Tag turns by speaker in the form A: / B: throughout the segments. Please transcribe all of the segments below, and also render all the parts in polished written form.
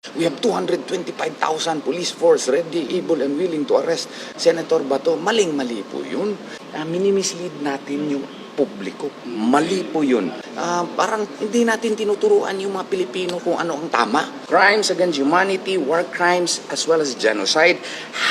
A: We have 225,000 police force ready, able, and willing to arrest Senator Bato. Maling-mali po yun. Minimislead natin yung publiko. Mali po yun. Parang hindi natin tinuturuan yung mga Pilipino kung ano ang tama. Crimes against humanity, war crimes, as well as genocide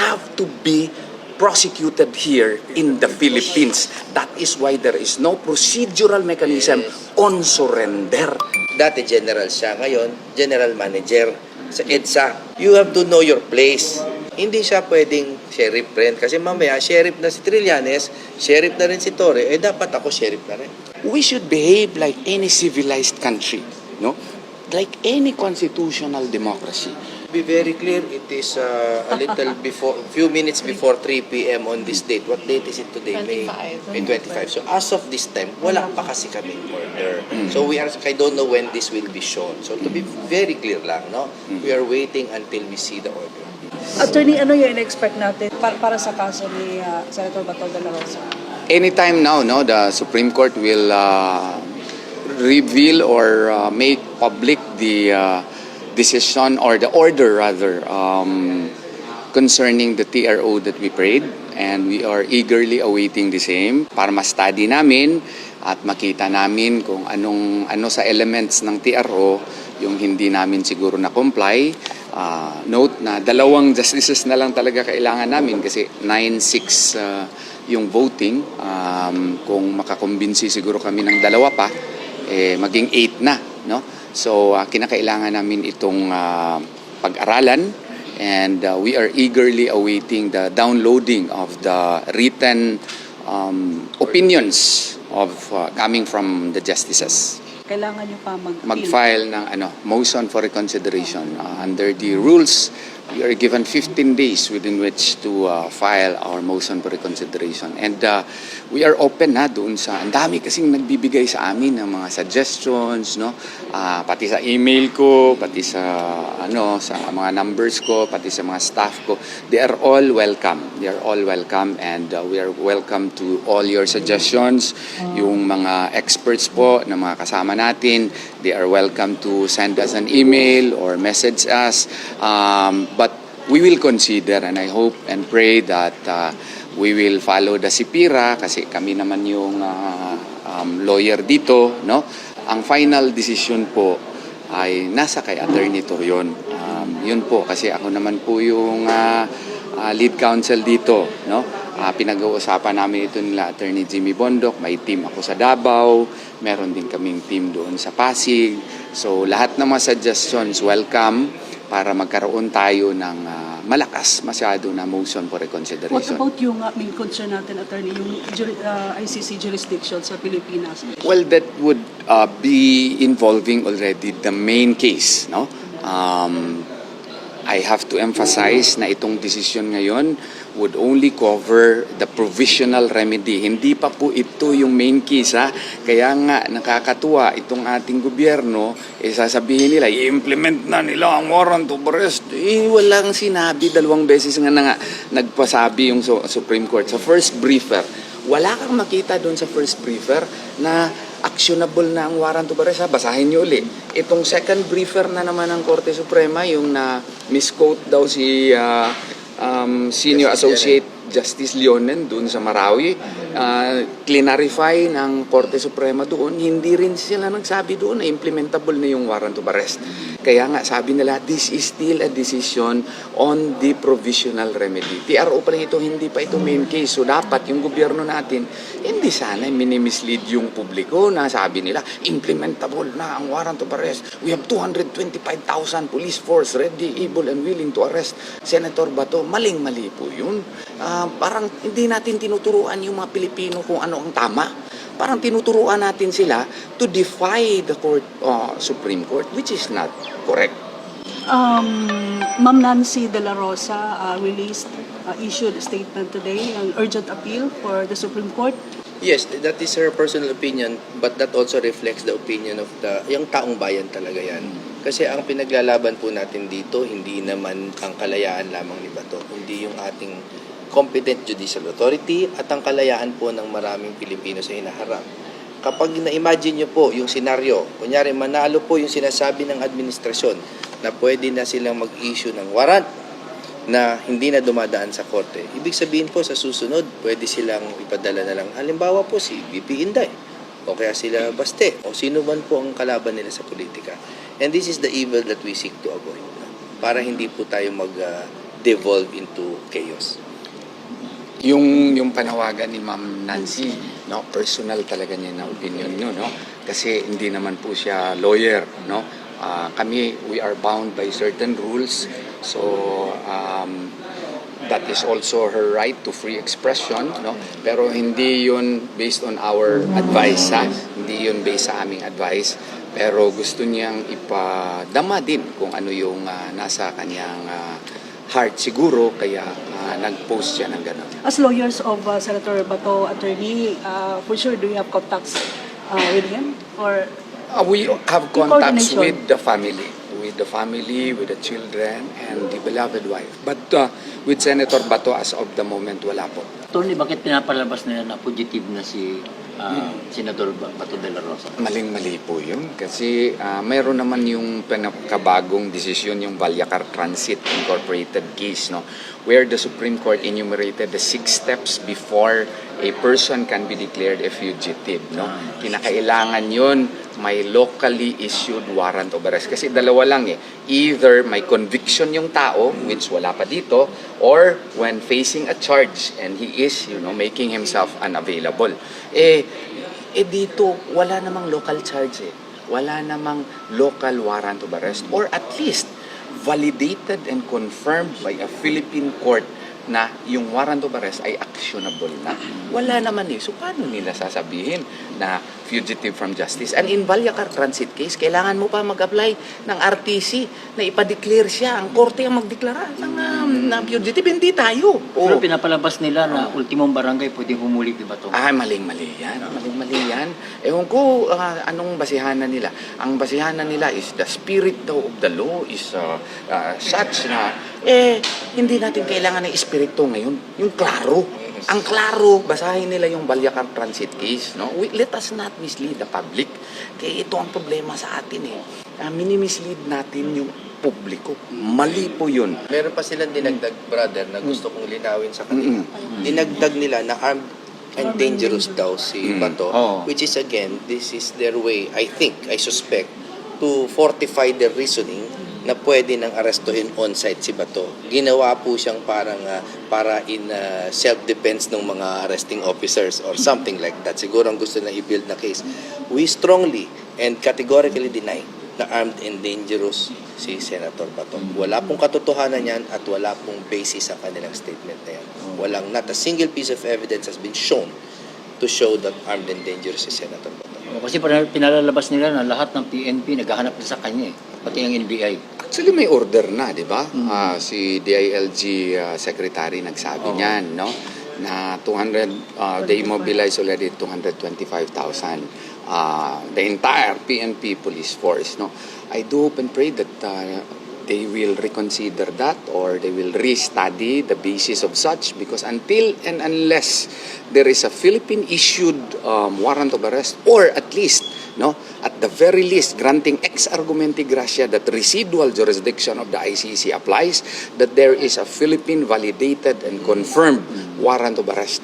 A: have to be prosecuted here in the Philippines. That is why there is no procedural mechanism on surrender.
B: Dati general siya, ngayon general manager sa EDSA. You have to know your place. Hindi siya pwedeng sheriff rin. Kasi mamaya, sheriff na si Trillanes, sheriff na rin si Torre, dapat ako sheriff na rin.
A: We should behave like any civilized country, no? Like any constitutional democracy.
B: To be very clear, it is a little before, few minutes before 3 p.m. on this date. What date is it today? May 25. So as of this time, wala pa kasi kaming order. So I don't know when this will be shown. So to be very clear lang, no? We are waiting until we see the order.
C: Attorney, ano yung in-expect natin para sa kaso ni Senator Bato de la Rosa?
A: Anytime now, no, the Supreme Court will reveal or make public the decision or the order rather concerning the TRO that we prayed, and we are eagerly awaiting the same para ma-study namin at makita namin kung ano sa elements ng TRO yung hindi namin siguro na comply. Note na 2 justices na lang talaga kailangan namin kasi 9-6 yung voting. Kung makakumbinsi siguro kami ng 2 pa, maging 8 na, no? So kinakailangan namin itong pag-aralan, and we are eagerly awaiting the downloading of the written opinions of coming from the justices.
C: Kailangan nyo pa
A: Mag-file ng motion for reconsideration. Under the rules, we are given 15 days within which to file our motion for reconsideration. And we are open na doon sa, ang dami kasing nagbibigay sa amin ng mga suggestions, no? Pati sa email ko, pati sa sa mga numbers ko, pati sa mga staff ko. They are all welcome. They are all welcome, and we are welcome to all your suggestions. Yung mga experts po na mga kasama natin, they are welcome to send us an email or message us. But we will consider, and I hope and pray that we will follow the SIPIRA kasi kami naman yung lawyer dito, no? Ang final decision po ay nasa kay Attorney Torion. Yun po kasi ako naman po yung lead counsel dito, no? Pinag-uusapan namin ito nila Attorney Jimmy Bondoc, may team ako sa Davao, meron din kaming team doon sa Pasig. So lahat ng mga suggestions welcome para magkaroon tayo ng malakas masyado na motion for reconsideration.
C: What about yung main concern natin, Attorney, yung ICC jurisdiction sa Pilipinas?
A: Well, that would be involving already the main case, no? I have to emphasize na itong decision ngayon would only cover the provisional remedy. Hindi pa po ito yung main case, ha? Kaya nga nakakatuwa itong ating gobyerno, sasabihin nila, i-implement na nila ang warrant of arrest. Walang sinabi, 2 beses nga na nga nagpasabi yung Supreme Court. Sa first briefer, wala kang makita doon sa first briefer na actionable na ang warrant of arrest. Basahin niyo uli. Itong second briefer na naman ng Korte Suprema, yung na misquote daw si Senior Associate Justice Leonen doon sa Marawi, clarify ng Korte Suprema doon, hindi rin sila nagsabi doon na implementable na yung warrant of arrest. Kaya nga sabi nila, this is still a decision on the provisional remedy. TRO pa lang ito, hindi pa ito main case. So dapat yung gobyerno natin, hindi sana minimislead yung publiko na sabi nila, implementable na ang warrant of arrest. We have 225,000 police force ready, able, and willing to arrest Senator Bato. Maling-mali po yun. Parang hindi natin tinuturuan yung mga Pilipino kung ano ang tama. Parang tinuturuan natin sila to defy the Supreme Court, which is not correct.
C: Ma'am Nancy de la Rosa issued a statement today, an urgent appeal for the Supreme Court.
B: Yes, that is her personal opinion, but that also reflects the opinion of yung taong bayan talaga yan. Kasi ang pinaglalaban po natin dito, hindi naman ang kalayaan lamang ni Bato, hindi yung ating competent judicial authority at ang kalayaan po ng maraming Pilipino sa hinaharap. kapag na-imagine nyo po yung senaryo, kunyari manalo po yung sinasabi ng administrasyon na pwede na silang mag-issue ng warrant na hindi na dumadaan sa korte. Ibig sabihin po sa susunod, pwede silang ipadala na lang. Halimbawa po si BP Inday, o kaya sila Baste, o sino man po ang kalaban nila sa politika. And this is the evil that we seek to avoid. No? Para hindi po tayo mag-devolve into chaos.
A: Yung panawagan ni Ma'am Nancy, no, personal talaga niya na opinion niyo, no? Kasi hindi naman po siya lawyer, no? Kami, we are bound by certain rules. So, that is also her right to free expression, no? Pero hindi yun based on our advice, ha? Hindi yun based sa aming advice. Pero gusto niyang ipadama din kung ano yung nasa kanyang heart siguro, kaya nag-post siya ng gano'n.
C: As lawyers of Senator Bato, attorney, for sure, do you have contacts with him? Or
A: We have contacts
C: coordination?
A: with the family, with the children, and the beloved wife. But with Senator Bato, as of the moment, wala po.
D: Tony, bakit pinapalabas nila na fugitive na si Senador Bato de la Rosa?
A: Maling-mali po yun. Kasi mayroon naman yung pinakabagong desisyon, yung Valyacar Transit Incorporated case, no? Where the Supreme Court enumerated the 6 steps before a person can be declared a fugitive, no? Kinakailangan yun may locally issued warrant of arrest. Kasi dalawa lang eh. Either may conviction yung tao, which wala pa dito, or when facing a charge and he is, making himself unavailable. Dito, wala namang local charge eh. Wala namang local warrant of arrest. Or at least, validated and confirmed by a Philippine court na yung warrant of arrest ay actionable na. Wala naman eh. So, paano nila sasabihin na fugitive from justice? And in Valyacar Transit case, kailangan mo pa mag-apply ng RTC na ipa-declare siya. Ang korte ang magdeklara ng fugitive, hindi tayo.
D: Pero pinapalabas nila na ultimong barangay pwedeng humuli kay Bato.
A: Maling-mali yan. Maling-mali yan. Ewan ko anong basihanan nila. Ang basihanan nila is the spirit daw of the law is such na hindi natin kailangan ng espiritu ngayon. Yung klaro. Ang klaro, basahin nila yung Valyacar Transit case. No? Let us not mislead the public. Kaya ito ang problema sa atin eh. Minimislead natin yung publiko. Mali po yun.
B: Meron pa silang dinagdag, brother, na gusto kong linawin sa kanila. Dinagdag nila na armed and dangerous daw si Bato.
A: Oo.
B: Which is again, this is their way, I suspect, to fortify their reasoning na pwede nang arestuhin on-site si Bato. Ginawa po siyang parang para in self-defense ng mga arresting officers or something like that. Siguro ang gusto na i-build na case. We strongly and categorically deny na armed and dangerous si Senator Bato. Wala pong katotohanan yan at wala pong basis sa kanilang statement na yan. Walang, not a single piece of evidence has been shown to show that armed and dangerous si Senator Bato.
D: Kasi pinalalabas nila na lahat ng PNP naghahanap na sa kanya eh. Pati ang NBI.
A: Actually, may order na, di ba? Si DILG secretary nagsabi niyan, no? Na 200, they mobilized already 225,000. The entire PNP police force, no? I do hope and pray that they will reconsider that or they will restudy the basis of such, because until and unless there is a Philippine issued warrant of arrest, or at least at the very least granting ex argumente gratia that residual jurisdiction of the ICC applies, that there is a Philippine validated and confirmed warrant of arrest,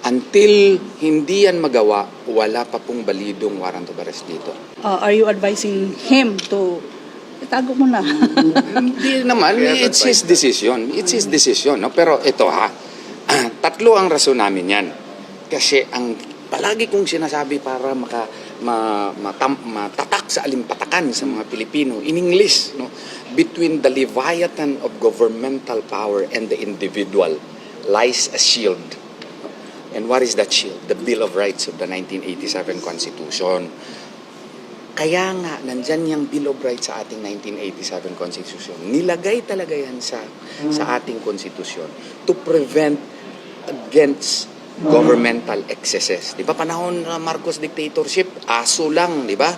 A: until hindi yan magawa, wala pa pong balidong warrant of arrest dito.
C: are you advising him to itago mo na?
A: Hindi naman, it's his decision. It's his decision, no? Pero ito tatlo ang rason namin yan. Kasi ang palagi kong sinasabi para matatak sa alimpatakan sa mga Pilipino, in English, between the leviathan of governmental power and the individual lies a shield. And what is that shield? The Bill of Rights of the 1987 Constitution. Kaya nga, nandyan yung Bill of Rights sa ating 1987 Constitution. Nilagay talaga yan sa ating Constitution to prevent against governmental excesses. Di ba, panahon na Marcos dictatorship, aso lang, di ba?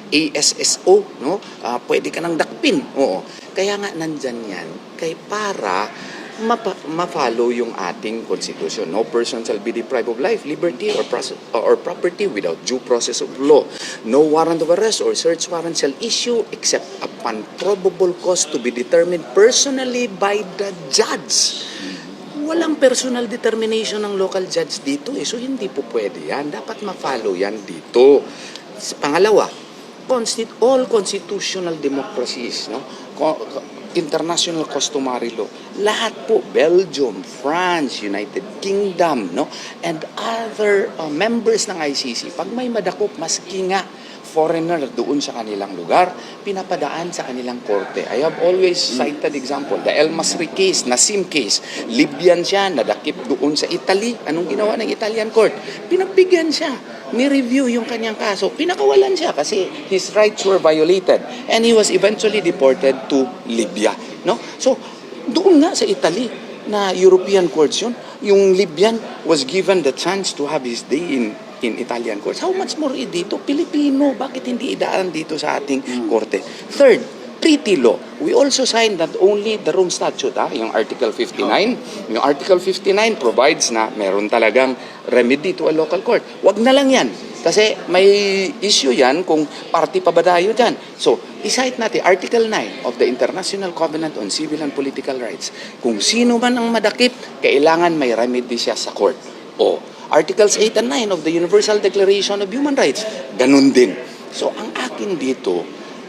A: ASSO, no? Pwede ka nang dakpin. Oo. Kaya nga, nandyan yan. Kaya para ma-follow yung ating constitution. No person shall be deprived of life, liberty, or property without due process of law. No warrant of arrest or search warrant shall issue except upon probable cause to be determined personally by the judge. Walang personal determination ng local judge dito eh. So hindi po pwede yan. Dapat ma-follow yan dito. Pangalawa, all constitutional democracies, no? International customary law, lahat po, Belgium, France, United Kingdom, no? And other members ng ICC, pag may madakop, maski nga foreigner doon sa kanilang lugar, pinapadaan sa kanilang korte. I have always cited example, the El Masri case, Nassim case, Libyan siya, nadakip doon sa Italy. Anong ginawa ng Italian court? Pinagbigyan siya, ni-review yung kanyang kaso, pinakawalan siya kasi his rights were violated and he was eventually deported to Libya. No? So, doon nga sa Italy na European courts yun, yung Libyan was given the chance to have his day in Italian courts. How much more dito? Pilipino, bakit hindi idaan dito sa ating korte? Third, treaty law. We also signed not only the Rome Statute, yung Article 59. Yung Article 59 provides na meron talagang remedy to a local court. Wag na lang yan. Kasi may issue yan kung party pa ba tayo dyan. So, i-cite natin Article 9 of the International Covenant on Civil and Political Rights. Kung sino man ang madakip, kailangan may remedy siya sa court. O, Articles 8 and 9 of the Universal Declaration of Human Rights, ganun din. So, ang akin dito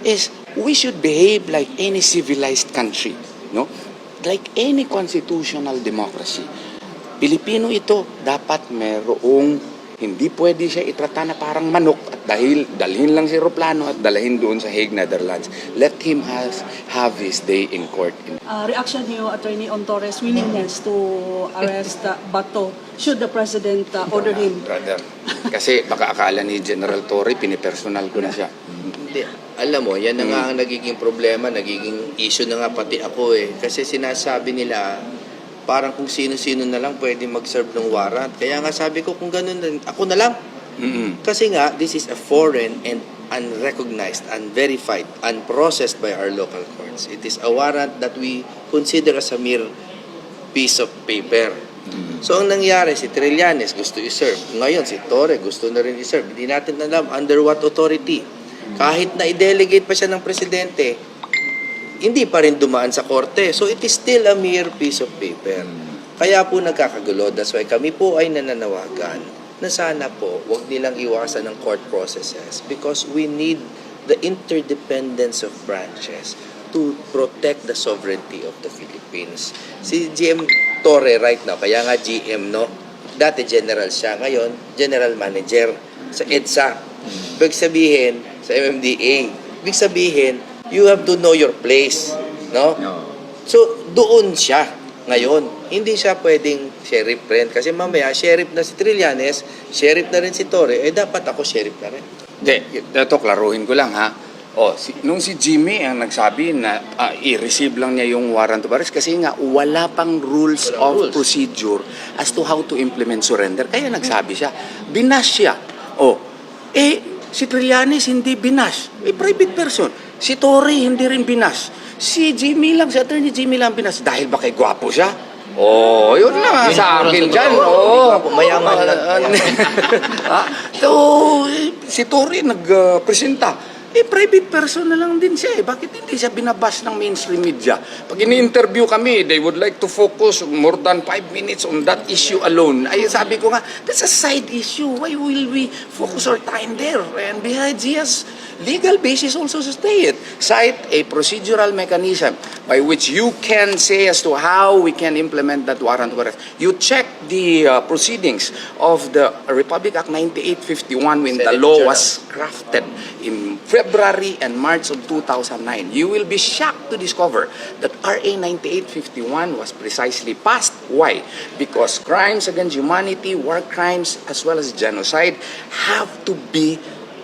A: is we should behave like any civilized country, no? Like any constitutional democracy. Pilipino ito, dapat merong hindi pwede siya itrata na parang manok at dalhin lang si aeroplano at dalhin doon sa Hague, Netherlands. Let him have his day in court.
C: Reaction niyo, Attorney Ontorres, willingness to arrest Bato should the President order him?
A: Brother, kasi baka akala ni General Torre, pinipersonal ko na siya.
B: Hindi. Alam mo, yan na nga ang nagiging problema, nagiging issue na nga pati ako eh. Kasi sinasabi nila, parang kung sino-sino na lang pwede mag-serve ng warrant. Kaya nga sabi ko, kung ganun, ako na lang. Kasi nga, this is a foreign and unrecognized, unverified, unprocessed by our local courts. It is a warrant that we consider as a mere piece of paper. So, ang nangyari, si Trillanes gusto i-serve. Ngayon, si Torre gusto na rin i-serve. Hindi natin alam under what authority. Kahit na i-delegate pa siya ng presidente, hindi pa rin dumaan sa korte. So, it is still a mere piece of paper. Kaya po nagkakagulo. That's why kami po ay nananawagan na sana po wag nilang iwasan ng court processes because we need the interdependence of branches to protect the sovereignty of the Philippines. Si GM Torre right now, kaya nga GM, no? Dati general siya, ngayon general manager sa EDSA. Ibig sabihin, sa MMDA. Ibig sabihin, you have to know your place, no? So, doon siya ngayon. Hindi siya pwedeng sheriff rin. Kasi mamaya, sheriff na si Trillanes, sheriff na rin si Torre, eh dapat ako sheriff na rin.
A: Hindi, ito, klaruhin ko lang ha. Nung si Jimmy ang nagsabi na i-receive lang niya yung warrant of arrest kasi nga wala pang rules of procedure as to how to implement surrender. Kaya nagsabi siya, binash siya. Si Trillanes hindi binash. Private person. Si Torre hindi rin binash. Si Jimmy lang, si Attorney Jimmy lang binash. Dahil ba kay gwapo siya? Yun lang sa akin dyan.
B: Mayaman lang.
A: So, si Torre nagpresenta. Private person na lang din siya. Bakit hindi siya binabas ng mainstream media? Pag ini-interview kami, they would like to focus more than 5 minutes on that issue alone. Ay, sabi ko nga, that's a side issue. Why will we focus our time there? And besides, he has legal basis also to say it. Cite a procedural mechanism by which you can say as to how we can implement that warrant of arrest. You check the proceedings of the Republic Act 9851 when the law was crafted in February and March of 2009. You will be shocked to discover that RA 9851 was precisely passed. Why? Because crimes against humanity, war crimes, as well as genocide have to be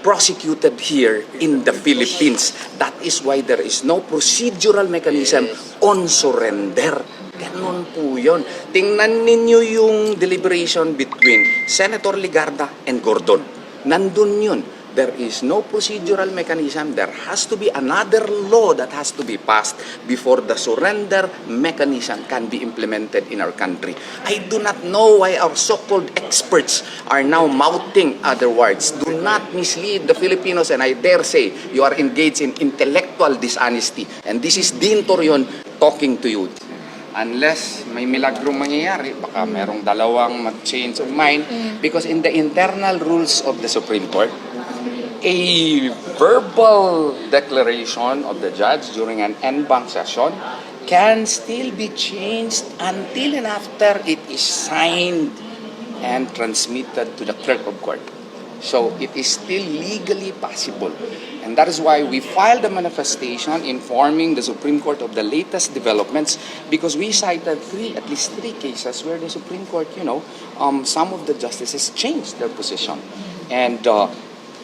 A: prosecuted here in the Philippines. That is why there is no procedural mechanism on surrender. Ganon po yun. Tingnan ninyo yung deliberation between Senator Ligarda and Gordon. Nandun yun. there is no procedural mechanism. There has to be another law that has to be passed before the surrender mechanism can be implemented in our country. I do not know why our so-called experts are now mouthing other words. Do not mislead the Filipinos, and I dare say you are engaged in intellectual dishonesty. And this is Dean Torion talking to you. Unless may milagrong mangyayari, baka merong dalawang mag-change of mind. Because in the internal rules of the Supreme Court, a verbal declaration of the judge during an en banc session can still be changed until and after it is signed and transmitted to the clerk of court. So it is still legally possible. And that is why we filed a manifestation informing the Supreme Court of the latest developments, because we cited at least three cases where the Supreme Court, some of the justices changed their position. And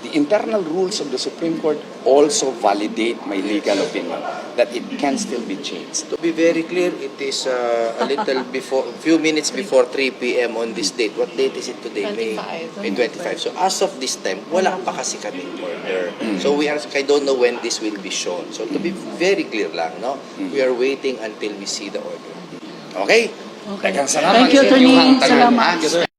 A: the internal rules of the Supreme Court also validate my legal opinion that it can still be changed.
B: To be very clear, it is a little before, few minutes before 3 p.m. on this date. What date is it today? May 25. So as of this time, wala pa kasi kaming order. So I don't know when this will be shown. So to be very clear lang, no? We are waiting until we see the order.
A: Okay?
C: Okay.
A: Daghang salamat
C: Thank you,
A: sa inyong
C: Attorney.
A: tanan,
C: Salamat.
A: ha?